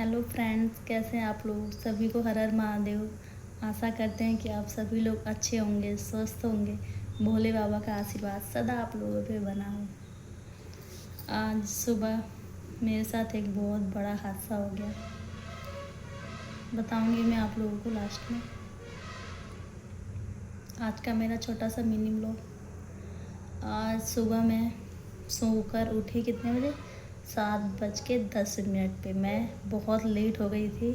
Hello friends, कैसे हैं आप लोग। सभी को हर हर महादेव। आशा करते हैं कि आप सभी लोग अच्छे होंगे, स्वस्थ होंगे। भोले बाबा का आशीर्वाद सदा आप लोगों पे बना हो। आज सुबह मेरे साथ एक बहुत बड़ा हादसा हो गया। बताऊंगी मैं आप लोगों को लास्ट में। आज का मेरा छोटा सा मिनी व्लॉग। आज सुबह मैं सोकर उठी कितने बजे? 7:10 पे। मैं बहुत लेट हो गई थी।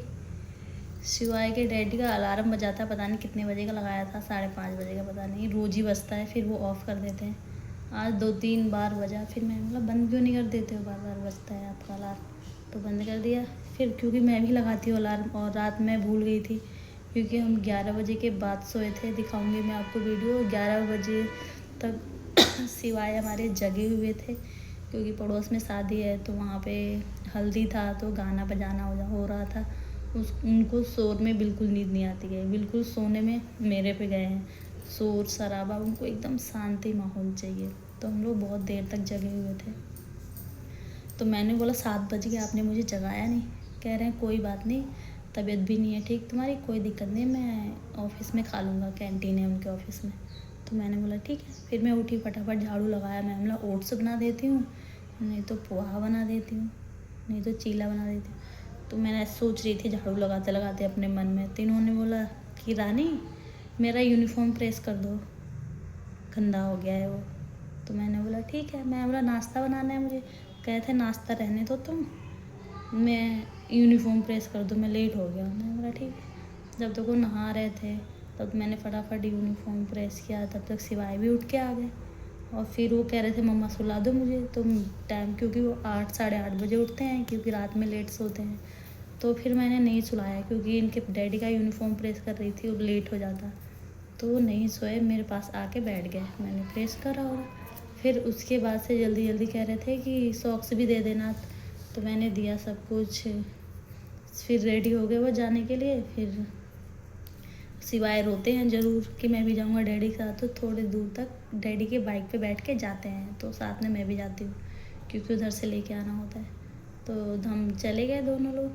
शिवाय के डैडी का अलार्म बजाता, पता नहीं कितने बजे का लगाया था, 5:30 बजे का, पता नहीं, रोज़ ही बजता है, फिर वो ऑफ़ कर देते हैं। आज 2-3 बार बजा, फिर मैं मतलब बंद क्यों नहीं कर देते हो, बार बार बजता है आपका अलार्म, तो बंद कर दिया। फिर क्योंकि मैं भी लगाती हूँ अलार्म, और रात में भूल गई थी क्योंकि हम 11 बजे के बाद सोए थे। दिखाऊंगी मैं आपको वीडियो। 11 बजे तक शिवाय हमारे जगे हुए थे क्योंकि पड़ोस में शादी है, तो वहाँ पे हल्दी था, तो गाना बजाना हो रहा था। उनको शोर में बिल्कुल नींद नहीं आती है, बिल्कुल सोने में मेरे पे गए हैं। शोर शराबा, उनको एकदम शांति माहौल चाहिए। तो हम लोग बहुत देर तक जगे हुए थे। तो मैंने बोला 7 बज गए, आपने मुझे जगाया नहीं। कह रहे हैं कोई बात नहीं, तबीयत भी नहीं है ठीक तुम्हारी, कोई दिक्कत नहीं, मैं ऑफिस में खा लूँगा, कैंटीन है उनके ऑफिस में। तो मैंने बोला ठीक है। फिर मैं उठी, फटाफट झाड़ू लगाया। मैं बोला ओट्स बना देती हूँ, नहीं तो पोहा बना देती हूँ, नहीं तो चीला बना देती हूँ। तो मैंने सोच रही थी झाड़ू लगाते लगाते अपने मन में, तो इन्होंने बोला कि रानी मेरा यूनिफॉर्म प्रेस कर दो, गंदा हो गया है वो। तो मैंने बोला ठीक है। मैं बोला नाश्ता बनाना है मुझे। कहे थे नाश्ता रहने दो तुम, मैं यूनिफॉर्म प्रेस कर दो, मैं लेट हो गया। मैंने बोला ठीक है। जब तक वो नहा रहे थे तब मैंने फटाफट यूनिफॉर्म प्रेस किया। तब तक सिवाय भी उठ के आ गए, और फिर वो कह रहे थे मम्मा सुला दो मुझे। तो टाइम, क्योंकि वो 8 साढ़े 8 बजे उठते हैं, क्योंकि रात में लेट सोते हैं। तो फिर मैंने नहीं सुलाया क्योंकि इनके डैडी का यूनिफॉर्म प्रेस कर रही थी और लेट हो जाता। तो वो नहीं सोए, मेरे पास आके बैठ गए। मैंने प्रेस करा और फिर उसके बाद से जल्दी जल्दी कह रहे थे कि सॉक्स भी दे देना, तो मैंने दिया सब कुछ। फिर रेडी हो गए वो जाने के लिए। फिर सिवाय रोते हैं ज़रूर कि मैं भी जाऊंगा डैडी के साथ, तो थोड़े दूर तक डैडी के बाइक पे बैठ के जाते हैं, तो साथ में मैं भी जाती हूँ क्योंकि उधर से लेके आना होता है। तो हम चले गए दोनों लोग।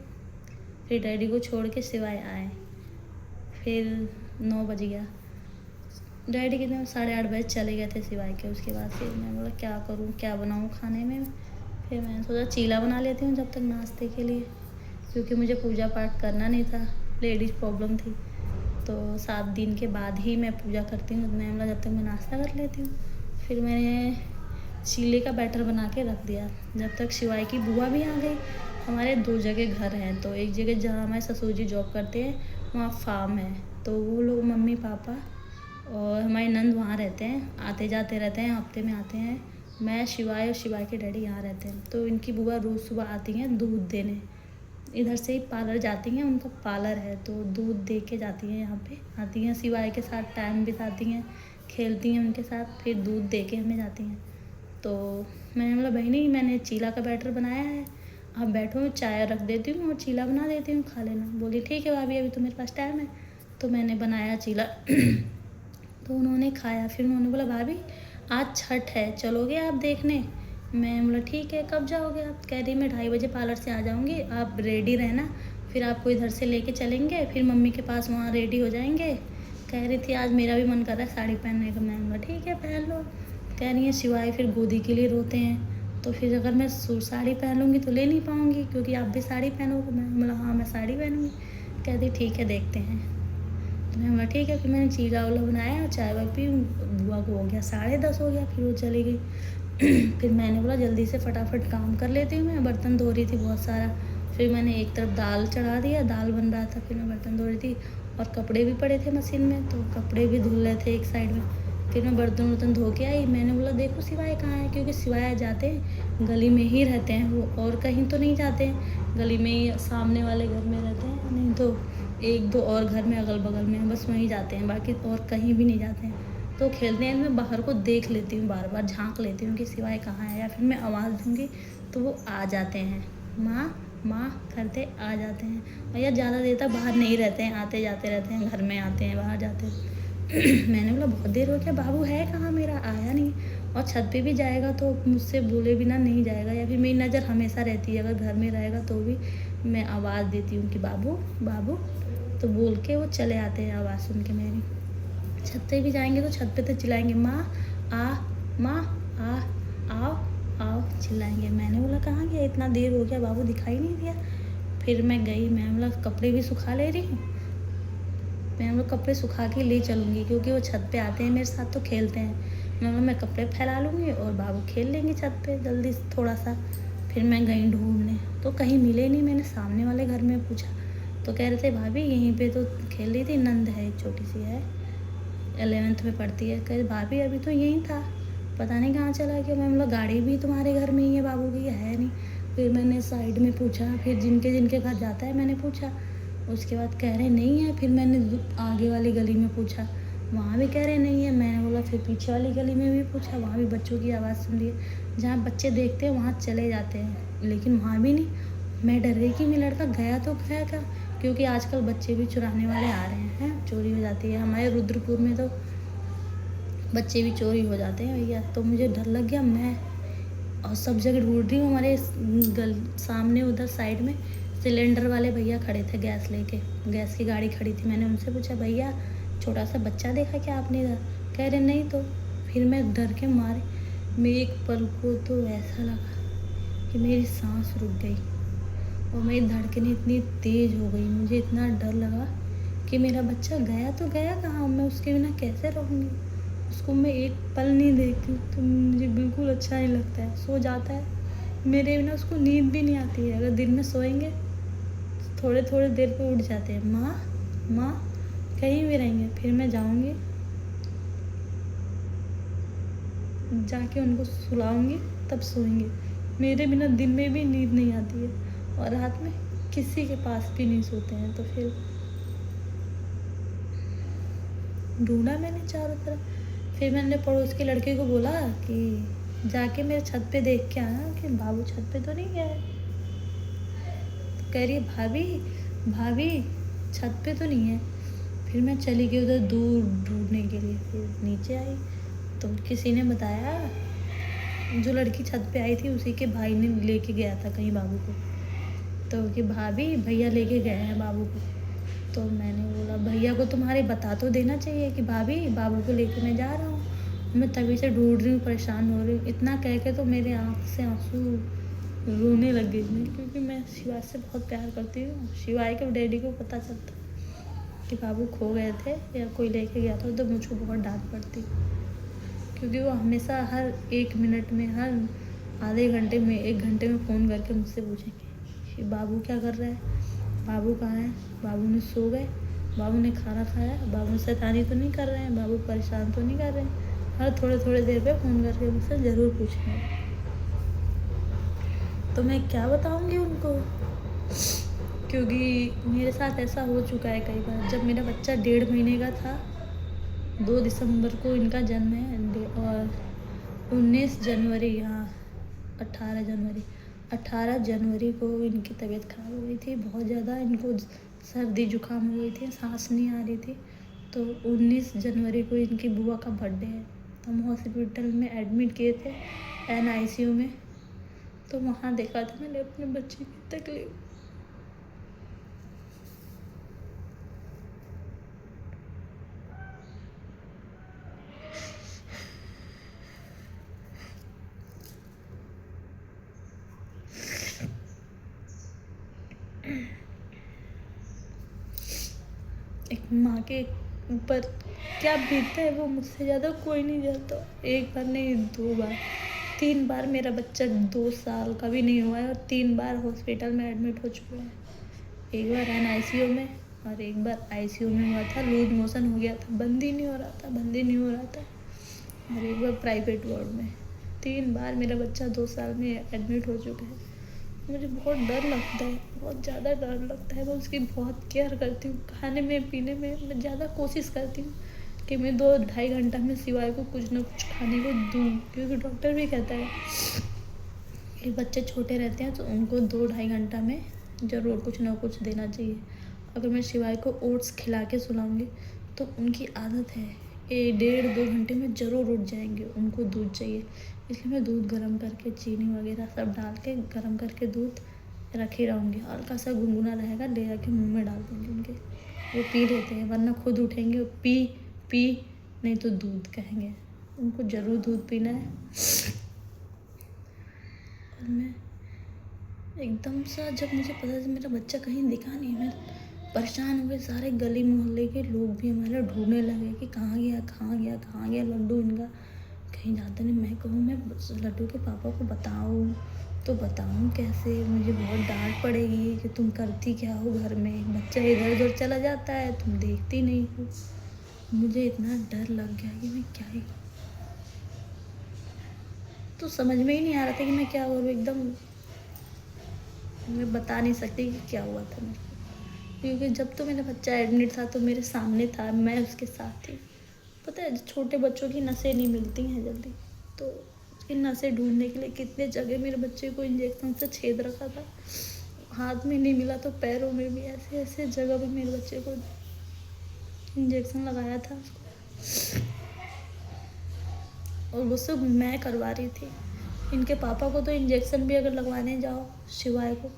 फिर डैडी को छोड़ के सिवाय आए। फिर 9 बज गया। डैडी कितने 8:30 बजे चले गए थे सिवाय के। उसके बाद फिर मैं बोला क्या करूँ, क्या बनाऊँ खाने में। फिर मैंने सोचा चीला बना लेती हूँ जब तक नाश्ते के लिए, क्योंकि मुझे पूजा पाठ करना नहीं था, लेडीज़ प्रॉब्लम थी। तो 7 दिन के बाद ही मैं पूजा करती हूँ। मैं बोला जब तक मैं नाश्ता कर लेती हूँ। फिर मैंने चीले का बैटर बना के रख दिया जब तक शिवाय की बुआ भी आ गई। हमारे 2 जगह घर हैं, तो एक जगह जहाँ हमारे ससुर जी जॉब करते हैं वहाँ फार्म है, तो वो लोग मम्मी पापा और हमारी नंद वहाँ रहते हैं, आते जाते रहते हैं, हफ्ते में आते हैं। मैं, शिवाय और शिवाय के डैडी यहाँ रहते हैं। तो इनकी बुआ रोज़ सुबह आती हैं दूध देने। इधर से ही पार्लर जाती हैं, उनका पार्लर है, तो दूध दे के जाती हैं। यहाँ पे आती हैं, शिवाय के साथ टाइम बिताती हैं, खेलती हैं उनके साथ, फिर दूध दे के हमें जाती हैं। तो मैंने बोला बहनी मैंने चीला का बैटर बनाया है, आप बैठो, चाय रख देती हूँ और चीला बना देती हूँ, खा लेना। बोली ठीक है भाभी, अभी तो मेरे पास टाइम है। तो मैंने बनाया चीला तो उन्होंने खाया। फिर उन्होंने बोला भाभी आज छठ है, चलोगे आप देखने। मैं बोला ठीक है, कब जाओगे आप। कह रही मैं 2:30 बजे पार्लर से आ जाऊँगी, आप रेडी रहना, फिर आपको इधर से लेके चलेंगे, फिर मम्मी के पास वहाँ रेडी हो जाएंगे। कह रही थी आज मेरा भी मन कर रहा है साड़ी पहनने का। मैं बोला ठीक है पहन लो। कह रही है शिवाय फिर गोदी के लिए रोते हैं, तो फिर अगर मैं साड़ी पहन लूँगी तो ले नहीं पाऊँगी क्योंकि आप भी साड़ी पहनोगे। मैं बोला हाँ मैं साड़ी पहनूँगी। कहती ठीक है देखते हैं। तो मैं बोला ठीक है। फिर मैंने चीला वाला बनाया, चाय वाय पी। बुआ को हो गया 10:30 हो गया, फिर वो चली गई। फिर मैंने बोला जल्दी से फटाफट काम कर लेती हूँ, मैं बर्तन धो रही थी बहुत सारा। फिर मैंने एक तरफ दाल चढ़ा दिया, दाल बन रहा था, फिर मैं बर्तन धो रही थी और कपड़े भी पड़े थे मशीन में, तो कपड़े भी धुल रहे थे एक साइड में। फिर मैं बर्तन वर्तन धो के आई। मैंने बोला देखो सिवाय कहाँ है, क्योंकि सिवाय जाते हैं गली में ही रहते हैं वो, और कहीं तो नहीं जाते हैं, गली में ही सामने वाले घर में रहते हैं, नहीं तो 1-2 और घर में अगल बगल में, बस वहीं जाते हैं, बाकी और कहीं भी नहीं जाते हैं। तो खेलते हैं, मैं बाहर को देख लेती हूँ, बार बार झांक लेती हूँ कि सिवाय कहाँ है, या फिर मैं आवाज़ दूँगी तो वो आ जाते हैं, माँ माँ करते आ जाते हैं। और या ज़्यादा देर तक बाहर नहीं रहते हैं, आते जाते रहते हैं, घर में आते हैं बाहर जाते हैं। मैंने बोला बहुत देर हो गया, बाबू है कहाँ मेरा, आया नहीं। और छत पे भी जाएगा तो मुझसे बोले बिना नहीं जाएगा, या फिर मेरी नज़र हमेशा रहती है, अगर घर में रहेगा तो भी मैं आवाज़ देती हूँ कि बाबू बाबू, तो बोल के वो चले आते हैं आवाज़ सुन के मेरी। छत पे भी जाएंगे तो छत पे तो चिल्लाएंगे माँ आ आओ आओ चिल्लाएंगे। मैंने बोला कहाँ गया, इतना देर हो गया बाबू दिखाई नहीं दिया। फिर मैं गई, मैं बोला कपड़े भी सुखा ले रही हूँ, मैं बोला कपड़े सुखा के ले चलूँगी, क्योंकि वो छत पे आते हैं मेरे साथ तो खेलते हैं। मैं बोला मैं कपड़े फैला लूँगी और बाबू खेल लेंगे छत पे जल्दी से थोड़ा सा। फिर मैं गई ढूंढने तो कहीं मिले नहीं। मैंने सामने वाले घर में पूछा तो कह रहे थे भाभी यहीं पे तो खेल रही थी, नंद है एक छोटी सी है, 11th में पढ़ती है। कह भाभी अभी तो यहीं था, पता नहीं कहाँ चला गया। मैं बोला गाड़ी भी तुम्हारे घर में ही है बाबू की, है नहीं। फिर मैंने साइड में पूछा, फिर जिनके जिनके घर जाता है मैंने पूछा, उसके बाद कह रहे नहीं है। फिर मैंने आगे वाली गली में पूछा, वहाँ भी कह रहे नहीं है। मैंने बोला फिर पीछे वाली गली में भी पूछा, वहाँ भी बच्चों की आवाज़ सुन ली है। जहाँ बच्चे देखते हैं वहाँ चले जाते हैं, लेकिन वहाँ भी नहीं। मैं डर गई कि मेरा लड़का गया तो गया क्या, क्योंकि आजकल बच्चे भी चुराने वाले आ रहे हैं, चोरी हो जाती है। हमारे रुद्रपुर में तो बच्चे भी चोरी हो जाते हैं भैया। तो मुझे डर लग गया, मैं और सब जगह ढूंढ रही हूँ। हमारे सामने उधर साइड में सिलेंडर वाले भैया खड़े थे, गैस लेके, गैस की गाड़ी खड़ी थी। मैंने उनसे पूछा भैया छोटा सा बच्चा देखा क्या आपने इधर? कह रहे नहीं तो। फिर मैं डर के मारे, मैं एक पल को तो ऐसा लगा कि मेरी सांस रुक गई और मेरी धड़कनें इतनी तेज़ हो गई, मुझे इतना डर लगा कि मेरा बच्चा गया तो गया कहाँ, मैं उसके बिना कैसे रहूँगी। उसको मैं एक पल नहीं देखती तो मुझे बिल्कुल अच्छा नहीं लगता है। सो जाता है मेरे बिना, उसको नींद भी नहीं आती है। अगर दिन में सोएंगे थोड़े थोड़े देर पे उठ जाते हैं, माँ माँ कहीं भी रहेंगे। फिर मैं जाऊँगी, जाके उनको सुलाऊंगी, तब सोएंगे। मेरे बिना दिन में भी नींद नहीं आती है और रात में किसी के पास भी नहीं सोते हैं। तो फिर ढूंढा मैंने चारों तरफ। फिर मैंने पड़ोस के लड़के को बोला कि जाके मेरे छत पे देख के आना कि बाबू छत पे तो नहीं गया है। तो कह रही है भाभी भाभी छत पे तो नहीं है। फिर मैं चली गई उधर दूर ढूंढने के लिए। फिर नीचे आई तो किसी ने बताया, जो लड़की छत पे आई थी उसी के भाई ने लेके गया था कहीं बाबू को, तो कि भाभी भैया लेके गए हैं बाबू को। तो मैंने बोला भैया को तुम्हारे बता तो देना चाहिए कि भाभी बाबू को लेके मैं जा रहा हूँ, मैं तभी से ढूंढ रही हूँ, परेशान हो रही हूँ। इतना कह के तो मेरे आँख से आंसू रोने लग गई मैं, क्योंकि मैं शिवाय से बहुत प्यार करती हूँ। शिवाय के डैडी को पता चलता कि बाबू खो गए थे या कोई लेके गया था तो मुझको बहुत डांट पड़ती, क्योंकि वो हमेशा हर 1 मिनट में, हर आधे घंटे में, 1 घंटे में फ़ोन करके मुझसे पूछेंगे कि बाबू क्या कर रहा है, बाबू कहाँ है, बाबू ने सो गए, बाबू ने खाना खाया, बाबू शैतानी तो नहीं कर रहे हैं, बाबू परेशान तो नहीं कर रहे हैं। हर थोड़े थोड़े देर पे फ़ोन करके मुझसे ज़रूर पूछेंगे। तो मैं क्या बताऊँगी उनको, क्योंकि मेरे साथ ऐसा हो चुका है कई बार। जब मेरा बच्चा 1.5 महीने का था, 2 दिसंबर को इनका जन्म है और 19 जनवरी, हाँ 18 जनवरी को इनकी तबीयत ख़राब हो गई थी बहुत ज़्यादा। इनको सर्दी जुकाम हो गई थी, सांस नहीं आ रही थी। तो 19 जनवरी को इनकी बुआ का बर्थडे है। हम हॉस्पिटल में एडमिट किए थे, NICU में। तो वहाँ देखा था मैंने अपने बच्चे की तकलीफ। एक माँ के ऊपर क्या बीतता है वो मुझसे ज़्यादा कोई नहीं जानता। एक बार नहीं, 2 बार, 3 बार मेरा बच्चा 2 साल का भी नहीं हुआ है और 3 बार हॉस्पिटल में एडमिट हो चुका है। एक बार NICU में और एक बार ICU में हुआ था, लूज मोशन हो गया था, बंद ही नहीं हो रहा था। और एक बार प्राइवेट वार्ड में। 3 बार मेरा बच्चा 2 साल में एडमिट हो चुका है। मुझे बहुत डर लगता है, बहुत ज़्यादा डर लगता है। मैं उसकी बहुत केयर करती हूँ, खाने में पीने में मैं ज़्यादा कोशिश करती हूँ कि मैं 2-2.5 घंटा में सिवाय को कुछ ना कुछ खाने को दूँ, क्योंकि डॉक्टर भी कहता है कि बच्चे छोटे रहते हैं तो उनको 2-2.5 घंटा में ज़रूर कुछ ना कुछ देना चाहिए। अगर मैं शिवाय को ओट्स खिला के सुलाऊँगी तो उनकी आदत है डेढ़ 2 घंटे में ज़रूर उठ जाएंगे, उनको दूध चाहिए। इसलिए मैं दूध गर्म करके चीनी वगैरह सब डाल के गर्म करके दूध रखे रहूँगी। हल्का सा गुनगुना रहेगा, ले आके मुँह में डाल दूँगी उनके, वो पी लेते हैं। वरना खुद उठेंगे पी पी, नहीं तो दूध कहेंगे। उनको ज़रूर दूध पीना है। और मैं एकदम सा जब मुझे पता था मेरा बच्चा कहीं दिखा नहीं, मैं परेशान हो गए। सारे गली मोहल्ले के लोग भी हमारे ढूंढने लगे कि कहाँ गया कहाँ गया कहाँ गया लड्डू इनका, कहीं जाता नहीं। मैं कहूँ मैं लड्डू के पापा को बताऊँ तो बताऊँ कैसे, मुझे बहुत डांट पड़ेगी कि तुम करती क्या हो घर में, बच्चा इधर उधर चला जाता है तुम देखती नहीं हो। मुझे इतना डर लग गया कि मैं क्या ही, तो समझ में ही नहीं आ रहा था कि मैं क्या करूँ। एकदम मैं बता नहीं सकती कि क्या हुआ था मेरे को, क्योंकि जब तो मेरा बच्चा एडमिट था तो मेरे सामने था, मैं उसके साथ थी। पता है छोटे बच्चों की नसें नहीं मिलती हैं जल्दी, तो उसकी नसें ढूंढने के लिए कितने जगह मेरे बच्चे को इंजेक्शन से छेद रखा था। हाथ में नहीं मिला तो पैरों में भी, ऐसे ऐसे जगह पे मेरे बच्चे को इंजेक्शन लगाया था उसको। और वो सब मैं करवा रही थी। इनके पापा को तो इंजेक्शन भी अगर लगवाने जाओ शिवाय को,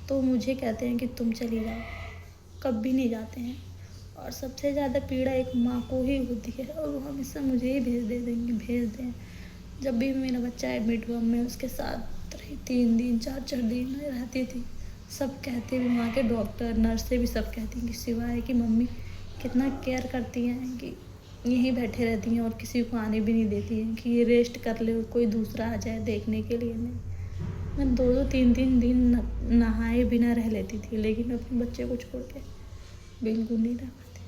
तो मुझे कहते हैं कि तुम चली जाओ, कभी नहीं जाते हैं। और सबसे ज़्यादा पीड़ा एक माँ को ही होती है, और वो हमेशा मुझे ही भेज दें। जब भी मेरा बच्चा एडमिट हुआ मैं उसके साथ रही, 3 दिन 4 दिन रहती थी। सब कहते भी, वहाँ के डॉक्टर नर्सें भी सब कहती हैं कि शिवाय की मम्मी कितना केयर करती हैं, कि यहीं बैठे रहती हैं और किसी को आने भी नहीं देती हैं, कि ये रेस्ट कर ले और कोई दूसरा आ जाए देखने के लिए। नहीं, मैं 2-3 दिन नहाए बिना रह लेती थी, लेकिन अपने बच्चे को छोड़ के बिल्कुल नहीं रह पाती।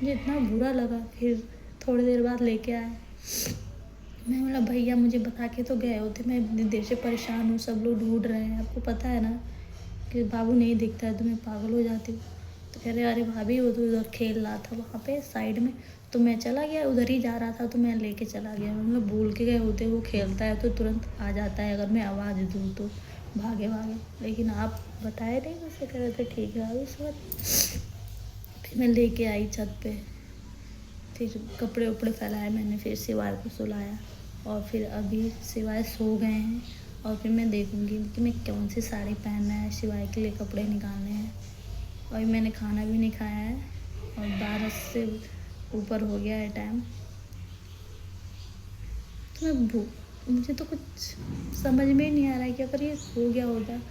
मुझे इतना बुरा लगा। फिर थोड़ी देर बाद लेके आए। मैं बोला भैया मुझे बता के तो गए होते, मैं इतनी देर से परेशान हूँ, सब लोग ढूंढ रहे हैं, आपको पता है ना कि बाबू नहीं दिखता है तो मैं पागल हो जाती हूँ। तो कह रहे अरे भाभी वो तो उधर खेल रहा था वहाँ पे साइड में, तो मैं चला गया, उधर ही जा रहा था तो मैं लेके चला गया। मतलब भूल के गए होते, वो खेलता है तो तुरंत आ जाता है, अगर मैं आवाज़ दूँ तो भागे भागे, लेकिन आप बताए नहीं मुझसे। कह रहे थे ठीक है अभी इस वक्त। फिर मैं लेके आई छत पे, फिर कपड़े उपड़े फैलाए मैंने, फिर शिवाय को सुलाया, और फिर अभी शिवाय सो गए हैं। और फिर मैं देखूंगी कि मैं कौन सी साड़ी पहनना है, शिवाय के लिए कपड़े निकालने हैं। और मैंने खाना भी नहीं खाया है, और 12 से ऊपर हो गया है टाइम। तो मुझे तो कुछ समझ में ही नहीं आ रहा है कि अगर ये हो गया होता,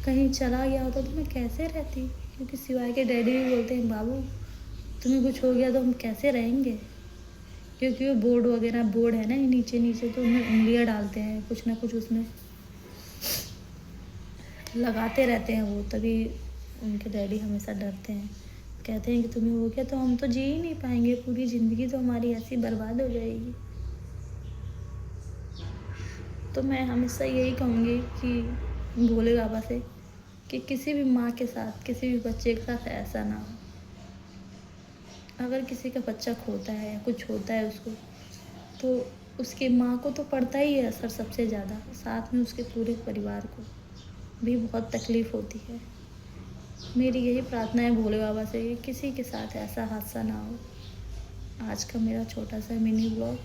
कहीं चला गया होता तो मैं कैसे रहती। क्योंकि शिवाय के डैडी भी बोलते हैं बाबू तुम्हें कुछ हो गया तो हम कैसे रहेंगे, क्योंकि वो बोर्ड है ना नीचे नीचे, तो उनमें उंगलियां डालते हैं, कुछ ना कुछ उसमें लगाते रहते हैं वो, तभी उनके डैडी हमेशा डरते हैं। कहते हैं कि तुम्हें हो गया तो हम तो जी ही नहीं पाएंगे, पूरी ज़िंदगी तो हमारी ऐसी बर्बाद हो जाएगी। तो मैं हमेशा यही कहूँगी कि भोले बाबा से कि किसी भी माँ के साथ, किसी भी बच्चे के साथ ऐसा ना हो। अगर किसी का बच्चा खोता है या कुछ होता है उसको, तो उसकी माँ को तो पड़ता ही है असर सबसे ज़्यादा, साथ में उसके पूरे परिवार को भी बहुत तकलीफ़ होती है। मेरी यही प्रार्थना है भोले बाबा से कि किसी के साथ ऐसा हादसा ना हो। आज का मेरा छोटा सा मिनी ब्लॉग